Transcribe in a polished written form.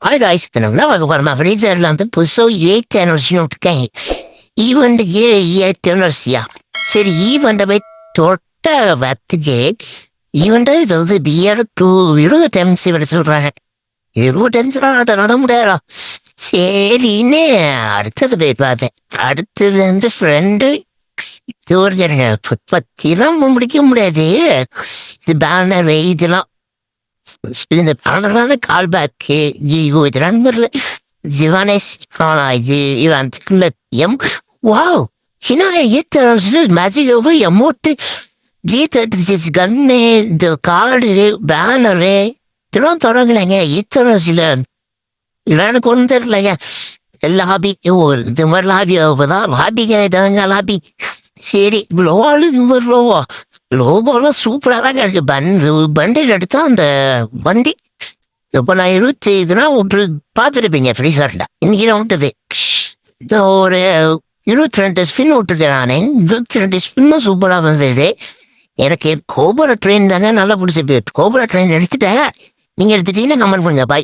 Hi guys, kenapa warna gereja lantai puso ye tenor sinut kai. Even the ye tenor sia. Said even the bit torta vattige. Even the beer to you attempts if it's right. You attempts not another mudera. சரின்னு அடுத்தது போய் பார்த்தேன். அடுத்தது வந்து friend தோர்கிறேங்க பத்திலாம் முடிக்க முடியாது. இது பேனர் இதெல்லாம் இந்த பேனரான கால் பேக்கு இதெல்லாம் வரல. ஜிவானேஸ் இவன் எம் வாவ் என்ன ஏத்த மேஜிக் ஓவர் எமௌண்ட் G36 கன்னு இந்த கார்டு பேனரு இதெல்லாம் தொடங்கலைங்க. இத்தனை சில எனக்கு ஒன்றும் தெரியலைங்க. எல்லா ஹாபி இது மாதிரி லாபி தான் லாபிங்க இதாங்க லாபி. சரி லோவாலு லோவா லோபாலாம் சூப்பராக தான் இருக்கு. பண்டில் எடுத்தா அந்த வண்டி இப்போ நான் 25 ஒன்று பார்த்துருப்பீங்க ஃப்ரீசர்ல. இன்னைக்கு தான் விட்டது. இந்த ஒரு 22 ஸ்பின் விட்டுருக்கேன் நானு. 22 ஸ்பின்னும் சூப்பராக வந்தது. எனக்கு கோபுர ட்ரெயின் தாங்க நல்லா பிடிச்சி போயிட்டு. கோபுர ட்ரெயின் எடுத்துட்டேன். நீங்க எடுத்துட்டீங்கன்னா கமெண்ட் பண்ணுங்க. பாய்.